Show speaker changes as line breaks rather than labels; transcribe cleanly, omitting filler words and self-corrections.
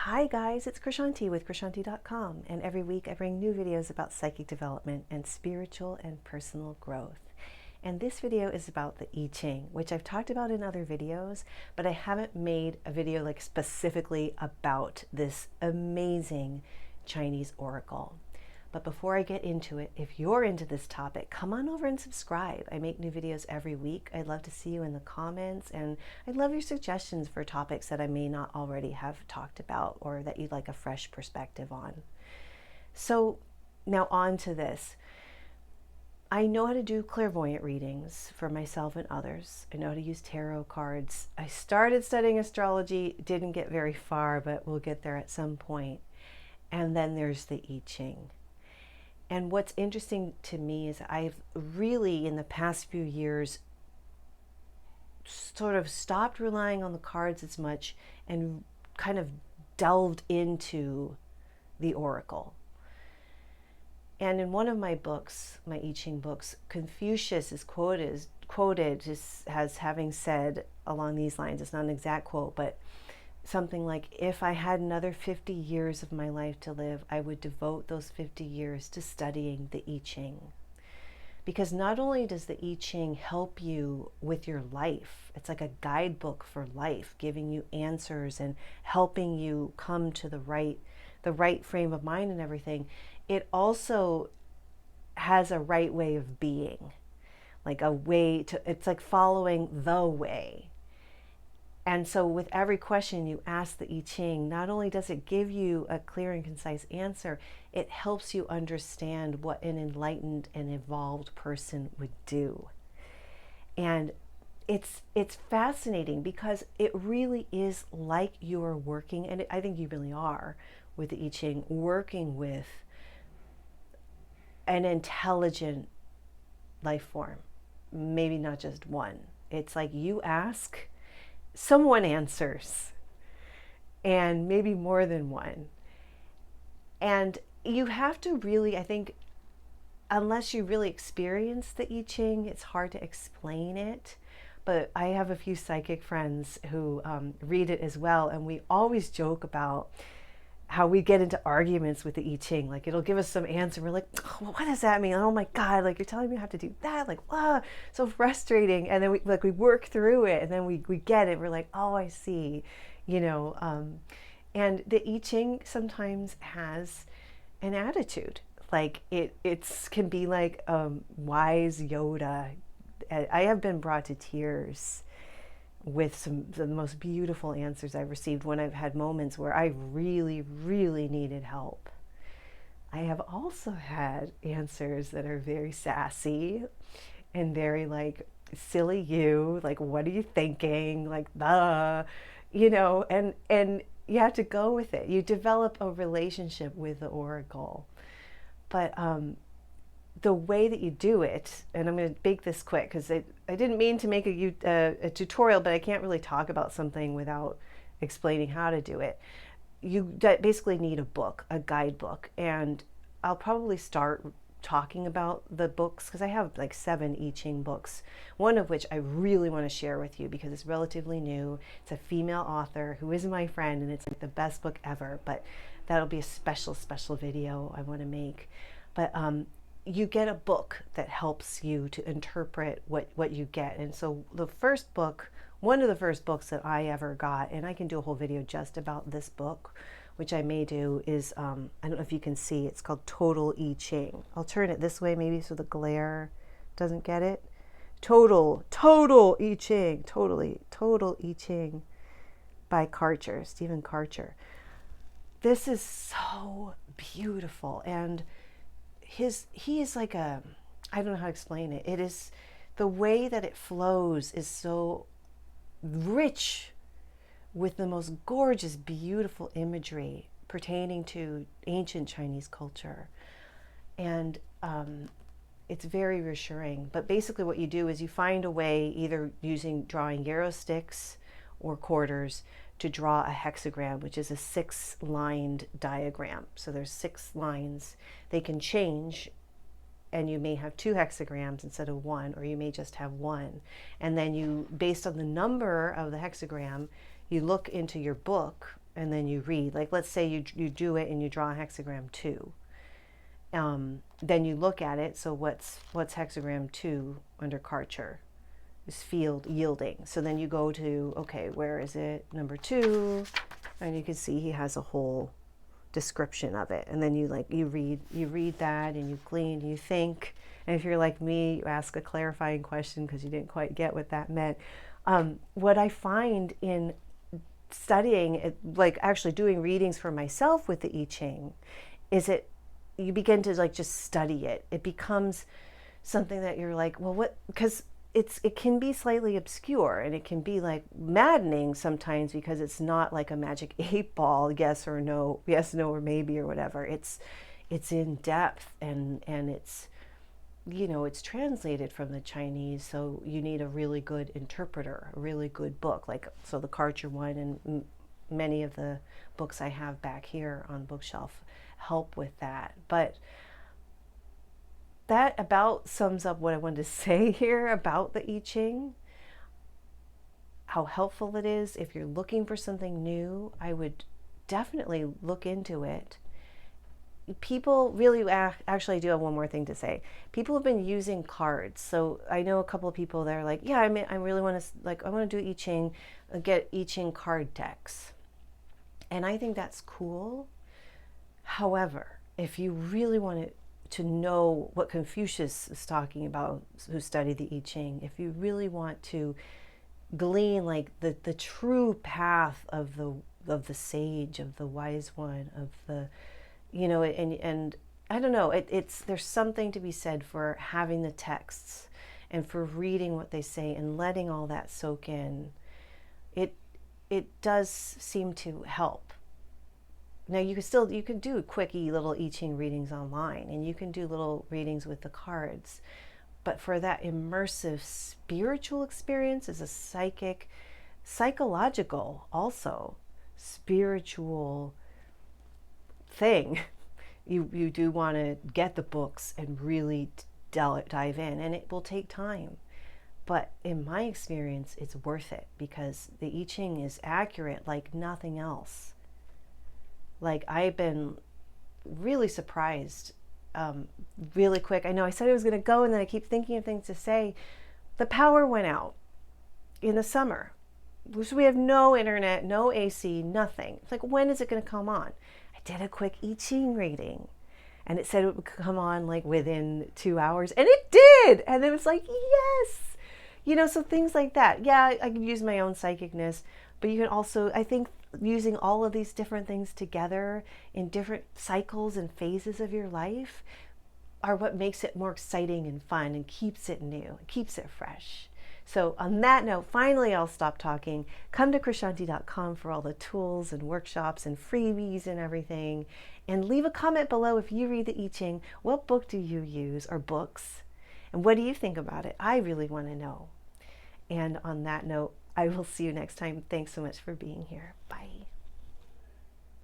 Hi guys, it's Krishanti with Krishanti.com, and every week I bring new videos about psychic development and spiritual and personal growth. And this video is about the iChing, which I've talked about in other videos, but I haven't made a video like specifically about this amazing Chinese oracle. But before I get into it, if you're into this topic, come on over and subscribe. I make new videos every week. I'd love to see you in the comments, and I'd love your suggestions for topics that I may not already have talked about or that you'd like a fresh perspective on. So now on to this. I know how to do clairvoyant readings for myself and others. I know how to use tarot cards. I started studying astrology, didn't get very far, but we'll get there at some point. And then there's the iChing. And what's interesting to me is I've really, in the past few years, sort of stopped relying on the cards as much and kind of delved into the oracle. And in one of my books, my iChing books, Confucius is quoted as having said along these lines. It's not an exact quote, but something like, if I had another 50 years of my life to live, I would devote those 50 years to studying the iChing. Because not only does the iChing help you with your life, it's like a guidebook for life, giving you answers and helping you come to the right frame of mind and everything. It also has a right way of being, like a way to, it's like following the way. And so with every question you ask the iChing, not only does it give you a clear and concise answer, it helps you understand what an enlightened and evolved person would do. And it's fascinating because it really is like you're working, and I think you really are with the iChing, working with an intelligent life form, maybe not just one. It's like you ask, someone answers, and maybe more than one. And you have to really, I think, unless you really experience the iChing, it's hard to explain it. But I have a few psychic friends who read it as well, and we always joke about how we get into arguments with the iChing. Like, it'll give us some answer, we're like, oh, what does that mean? Oh my God, like, you're telling me I have to do that? Like, wow, so frustrating. And then we work through it, and then we get it. We're like, oh, I see, you know. And the iChing sometimes has an attitude. Like, it can be like wise Yoda. I have been brought to tears with some of the most beautiful answers I've received when I've had moments where I really, really needed help. I have also had answers that are very sassy and very like, silly you, like, what are you thinking? Like, you know, and you have to go with it. You develop a relationship with the oracle. But the way that you do it, and I'm going to make this quick because I didn't mean to make a tutorial, but I can't really talk about something without explaining how to do it. You basically need a book, a guidebook, and I'll probably start talking about the books because I have like 7 iChing books, one of which I really want to share with you because it's relatively new. It's a female author who is my friend, and it's like the best book ever, but that'll be a special video I want to make. But you get a book that helps you to interpret what you get. And so the first book, one of the first books that I ever got, and I can do a whole video just about this book, which I may do, is, I don't know if you can see, it's called Total iChing. I'll turn it this way maybe so the glare doesn't get it. Total iChing, Total iChing by Karcher, Stephen Karcher. This is so beautiful, and he is like a, I don't know how to explain it. It is, the way that it flows is so rich with the most gorgeous, beautiful imagery pertaining to ancient Chinese culture. And it's very reassuring. But basically what you do is you find a way, either drawing yarrow sticks or quarters, to draw a hexagram, which is a 6-lined diagram. So there's 6 lines. They can change, and you may have 2 hexagrams instead of 1, or you may just have 1. And then you, based on the number of the hexagram, you look into your book and then you read. Like, let's say you do it and you draw a hexagram 2. Then you look at it. So what's hexagram 2 under Karcher? Is field yielding. So then you go to, okay, where is it? Number 2, and you can see he has a whole description of it. And then you read that, and you glean, you think. And if you're like me, you ask a clarifying question because you didn't quite get what that meant. What I find in studying it, like actually doing readings for myself with the iChing, is you begin to like just study it. It becomes something that you're like, well, what? Because it can be slightly obscure, and it can be like maddening sometimes because it's not like a magic 8-ball, yes or no, yes, no, or maybe, or whatever. It's in depth, and it's, it's translated from the Chinese, so you need a really good interpreter, a really good book. Like, so the Karcher one and many of the books I have back here on the bookshelf help with that. But that about sums up what I wanted to say here about the iChing, how helpful it is. If you're looking for something new, I would definitely look into it. People really, actually I do have one more thing to say. People have been using cards. So I know a couple of people that are like, yeah, I really want to, like, I want to do iChing, get iChing card decks. And I think that's cool. However, if you really want to know what Confucius is talking about, who studied the iChing, if you really want to glean like the true path of the sage, of the wise one, of the, and I don't know, there's something to be said for having the texts and for reading what they say and letting all that soak in. It does seem to help. Now you could do quickie little iChing readings online, and you can do little readings with the cards. But for that immersive spiritual experience, as a psychological, also spiritual thing, you do want to get the books and really dive in, and it will take time. But in my experience, it's worth it because the iChing is accurate like nothing else. Like, I've been really surprised really quick. I know I said I was going to go, and then I keep thinking of things to say. The power went out in the summer. So we have no internet, no AC, nothing. It's like, when is it going to come on? I did a quick iChing reading, and it said it would come on like within 2 hours, and it did. And it was like, yes. So things like that. Yeah, I can use my own psychicness, but you can also, I think, using all of these different things together in different cycles and phases of your life are what makes it more exciting and fun and keeps it new, keeps it fresh. So on that note, finally I'll stop talking. Come to krishanti.com for all the tools and workshops and freebies and everything. And leave a comment below if you read the iChing. What book do you use, or books? And what do you think about it? I really want to know. And on that note, I will see you next time. Thanks so much for being here. Bye.